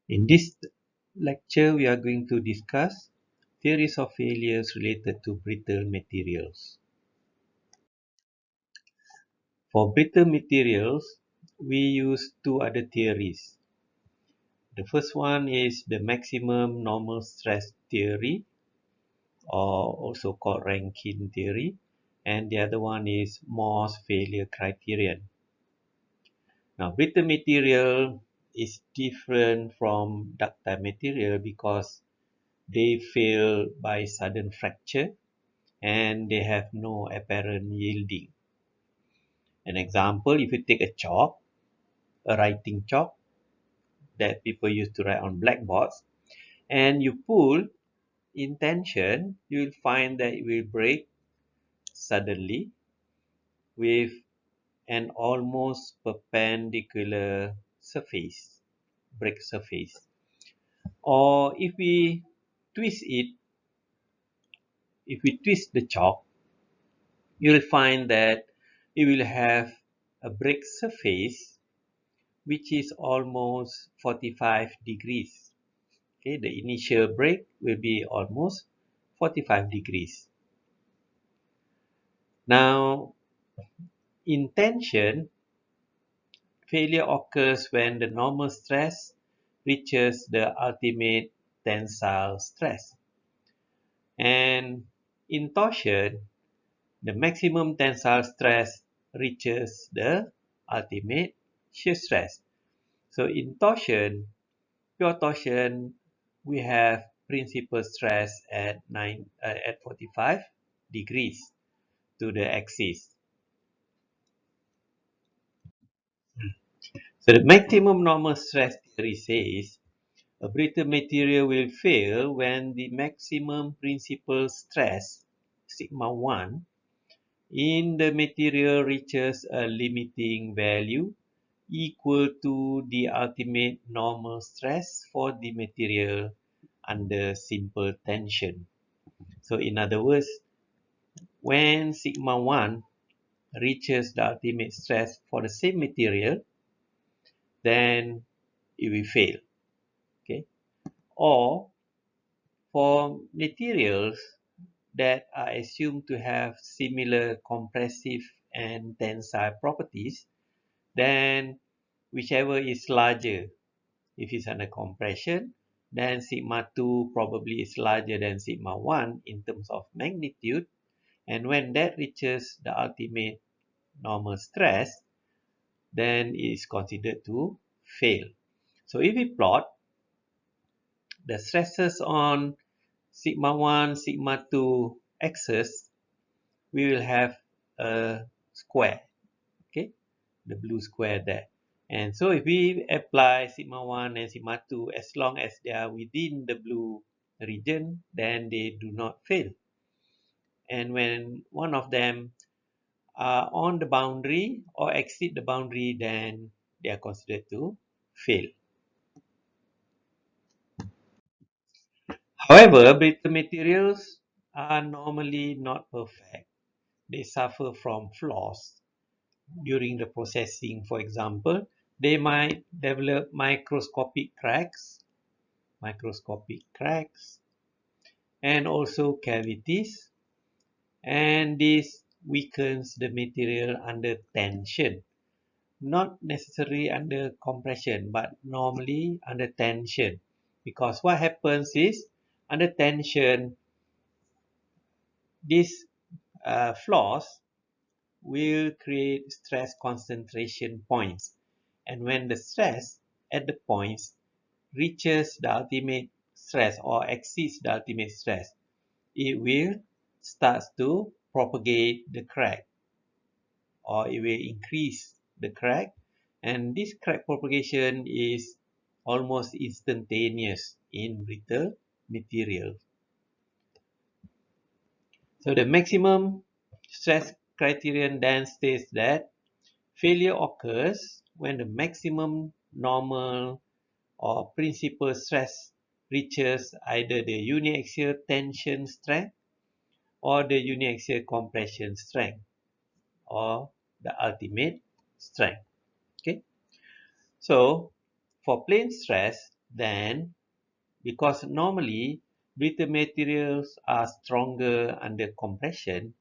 In this lecture, we are going to discuss theories of failures related to brittle materials. For brittle materials, we use two other theories. The first one is the maximum normal stress theory, or also called Rankine theory, and the other one is Morse failure criterion. Now, brittle material is different from ductile material because they fail by sudden fracture and they have no apparent yielding. An example, if you take a chalk, a writing chalk that people used to write on blackboards, and you pull in tension, you will find that it will break suddenly with an almost perpendicular surface, break surface. Or twist it, if we twist the chalk, you will find that it will have a break surface which is almost 45 degrees. Okay, the initial break will be almost 45 degrees. Now, in tension, failure occurs when the normal stress reaches the ultimate tensile stress. And in torsion, the maximum tensile stress reaches the ultimate shear stress. So in torsion, pure torsion, we have principal stress at 45 degrees to the axis. So the maximum normal stress theory says a brittle material will fail when the maximum principal stress, sigma 1, in the material reaches a limiting value equal to the ultimate normal stress for the material under simple tension. So in other words, when sigma 1 reaches the ultimate stress for the same material, then it will fail. Okay? Or for materials that are assumed to have similar compressive and tensile properties, then whichever is larger, if it's under compression, then sigma 2 probably is larger than sigma 1 in terms of magnitude. And when that reaches the ultimate normal stress, then it is considered to fail. So if we plot the stresses on sigma 1, sigma 2 axis, we will have a square, okay, the blue square there. And so if we apply sigma 1 and sigma 2, as long as they are within the blue region, then they do not fail. And when one of them are on the boundary or exceed the boundary, then they are considered to fail. However, brittle materials are normally not perfect. They suffer from flaws during the processing. For example, they might develop microscopic cracks, and also cavities, and this weakens the material under tension. Not necessarily under compression, but normally under tension. Because what happens is, under tension, these flaws will create stress concentration points. And when the stress at the points reaches the ultimate stress or exceeds the ultimate stress, it will start to propagate the crack, or it will increase the crack, and this crack propagation is almost instantaneous in brittle material. So the maximum stress criterion then states that failure occurs when the maximum normal or principal stress reaches either the uniaxial tension strength or the uniaxial compression strength, or the ultimate strength. Okay, so for plane stress, then, because normally brittle materials are stronger under compression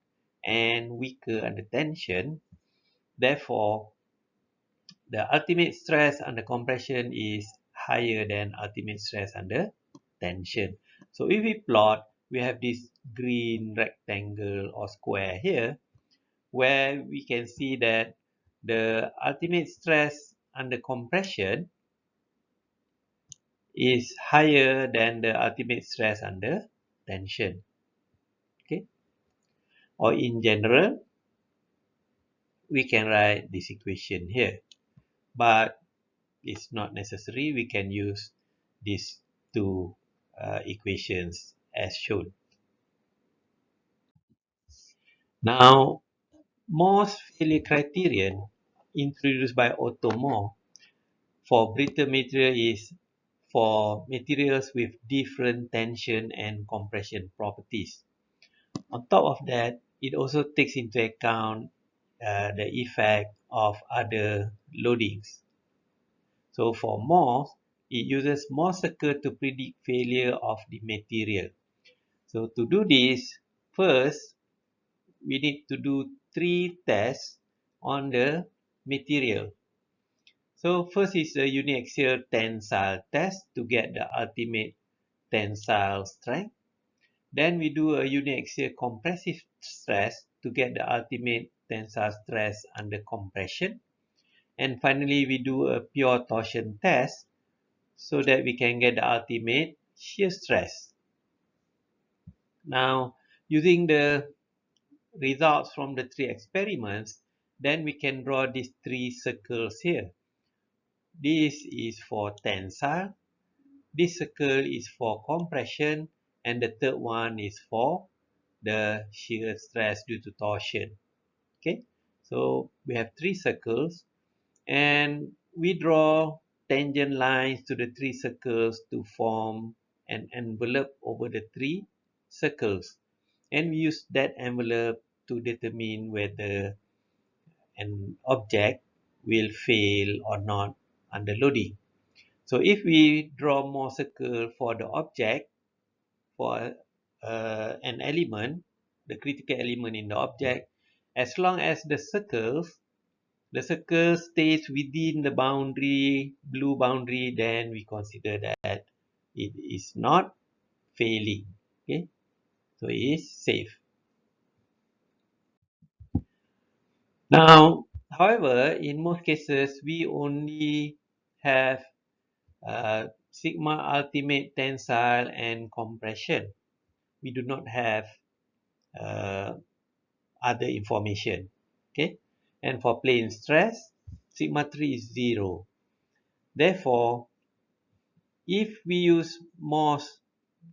and weaker under tension, therefore the ultimate stress under compression is higher than ultimate stress under tension. So if we plot, we have this green rectangle or square here, where we can see that the ultimate stress under compression is higher than the ultimate stress under tension. Okay, or in general, we can write this equation here, but it's not necessary. We can use these two equations as shown. Now, Moore's failure criterion introduced by Otto Moore for brittle material is for materials with different tension and compression properties. On top of that, it also takes into account the effect of other loadings. So for Morse, it uses Morse circle to predict failure of the material. So to do this, first we need to do 3 tests on the material. So first is a uniaxial tensile test to get the ultimate tensile strength. Then we do a uniaxial compressive stress to get the ultimate tensile stress under compression. And finally, we do a pure torsion test so that we can get the ultimate shear stress. Now, using the results from the 3 experiments, then we can draw these 3 circles here. This is for tensile, this circle is for compression, and the third one is for the shear stress due to torsion. Okay, so we have 3 circles, and we draw tangent lines to the 3 circles to form an envelope over the 3 circles, and we use that envelope to determine whether an object will fail or not under loading. So if we draw more circle for the object, for an element, the critical element in the object, as long as the circle stays within the boundary, blue boundary, then we consider that it is not failing. Okay, so it is safe. Now, however, in most cases, we only have sigma ultimate tensile and compression. We do not have uh, other information. Okay, and for plane stress, sigma 3 is 0. Therefore, if we use Moore's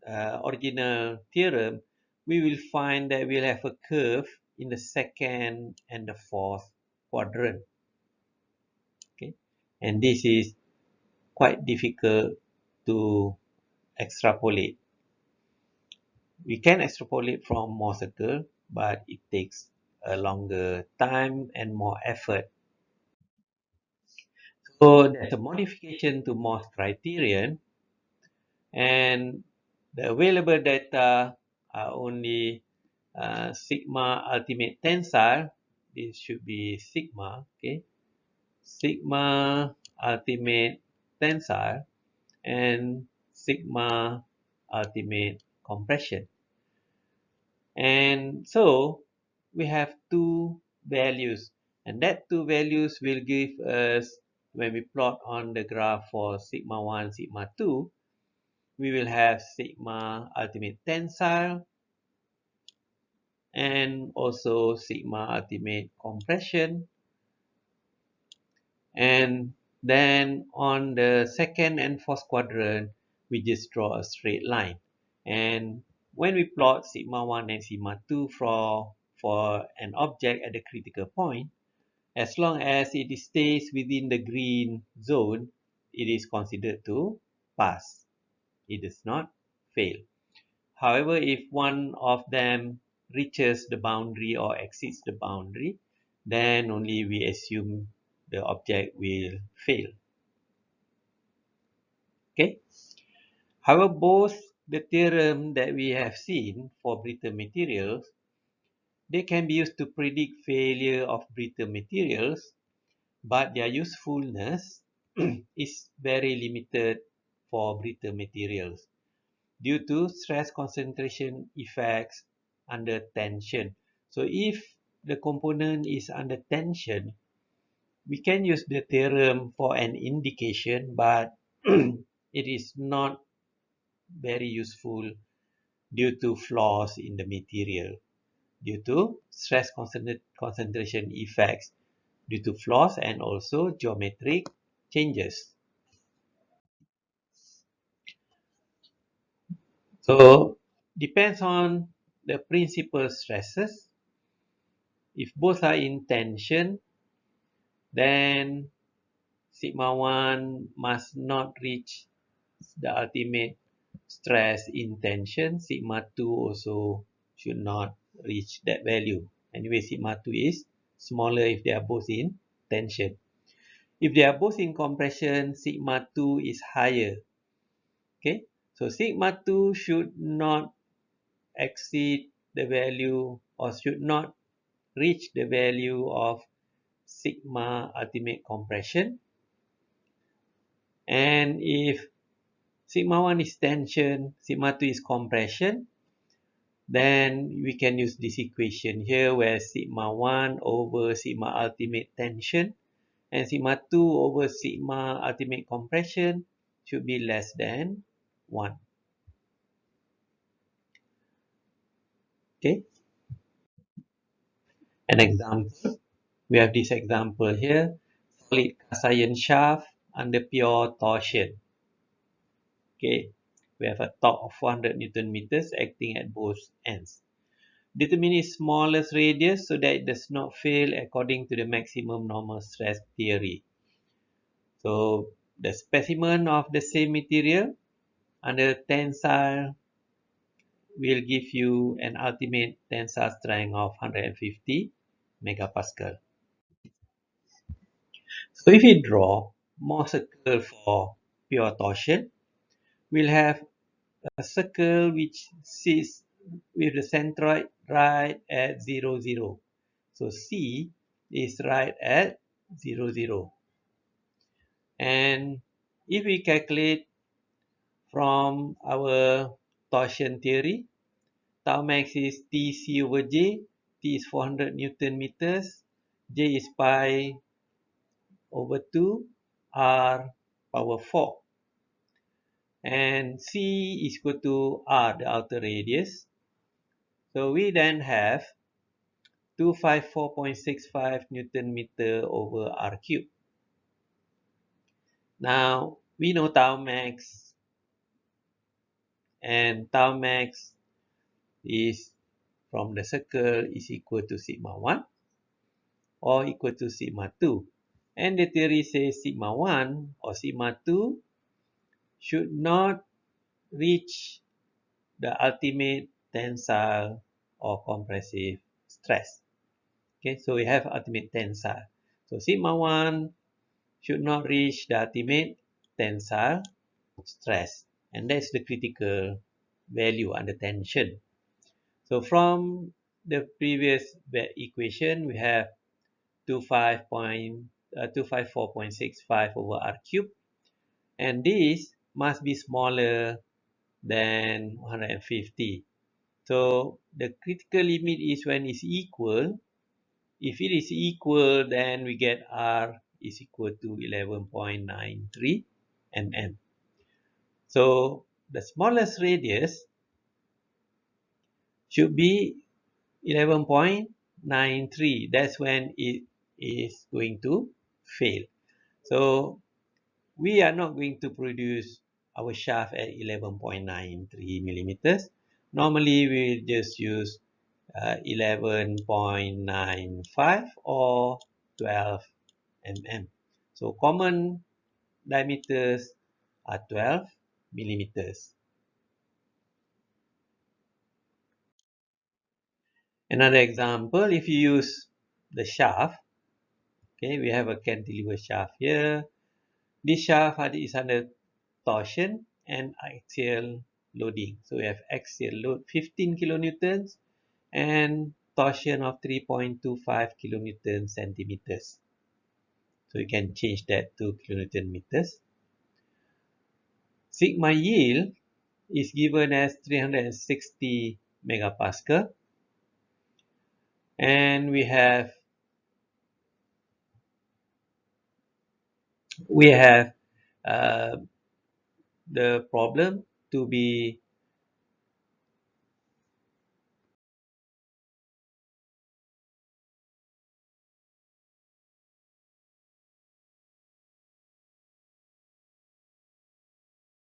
original theorem, we will find that we'll have a curve in the second and the fourth quadrant. Okay, and this is quite difficult to extrapolate. We can extrapolate from Moore's circle, but it takes a longer time and more effort. So there's a modification to Moore's criterion, and the available data are only sigma ultimate tensile. This should be sigma, okay? Sigma ultimate tensile and sigma ultimate compression. And so we have 2 values, and that 2 values will give us, when we plot on the graph for sigma 1, sigma 2, we will have sigma ultimate tensile and also sigma ultimate compression. And then on the second and fourth quadrant, we just draw a straight line. And when we plot sigma 1 and sigma 2 for an object at the critical point, as long as it stays within the green zone, it is considered to pass. It does not fail. However, if one of them reaches the boundary or exceeds the boundary, then only we assume the object will fail. Okay. However, both the theorem that we have seen for brittle materials, they can be used to predict failure of brittle materials, but their usefulness is very limited for brittle materials due to stress concentration effects under tension. So if the component is under tension, we can use the theorem for an indication, but it is not very useful due to flaws in the material, due to stress concentration effects, due to flaws and also geometric changes. So depends on the principal stresses. If both are in tension, then sigma 1 must not reach the ultimate stress in tension. Sigma 2 also should not reach that value. Anyway, sigma 2 is smaller if they are both in tension. If they are both in compression, sigma 2 is higher. Okay, so sigma 2 should not exceed the value or should not reach the value of sigma ultimate compression. And if sigma 1 is tension, sigma 2 is compression, then we can use this equation here where sigma 1 over sigma ultimate tension and sigma 2 over sigma ultimate compression should be less than 1. Okay, an example. We have this example here. Solid cast iron shaft under pure torsion. Okay, we have a torque of 400 Newton meters acting at both ends. Determine its smallest radius so that it does not fail according to the maximum normal stress theory. So the specimen of the same material under tensile will give you an ultimate tensile strength of 150 megapascal. So if we draw more circle for pure torsion, we'll have a circle which sits with the centroid right at 0, 0. So C is right at 0, 0. And if we calculate from our torsion theory, tau max is Tc over J, T is 400 Newton meters, J is pi over 2, R power 4. And C is equal to R, the outer radius. So we then have 254.65 Newton meter over R cube. Now we know tau max, and tau max is from the circle is equal to sigma 1 or equal to sigma 2. And the theory says sigma 1 or sigma 2 should not reach the ultimate tensile or compressive stress. Okay, so we have ultimate tensile. So sigma 1 should not reach the ultimate tensile stress. And that's the critical value under tension. So from the previous equation, we have 254.65 over r cubed. And this must be smaller than 150. So the critical limit is when it's equal. If it is equal, then we get R is equal to 11.93 mm. So the smallest radius should be 11.93. That's when it is going to fail. So we are not going to produce our shaft at 11.93 millimeters. Normally, we just use 11.95 or 12 mm. So common diameters are 12 millimeters. Another example, if you use the shaft, okay, we have a cantilever shaft here. This shaft is under torsion and axial loading. So we have axial load 15 kilonewtons and torsion of 3.25 kilonewton centimeters. So you can change that to kilonewton meters. Sigma yield is given as 360 megapascal. And we have uh, the problem to be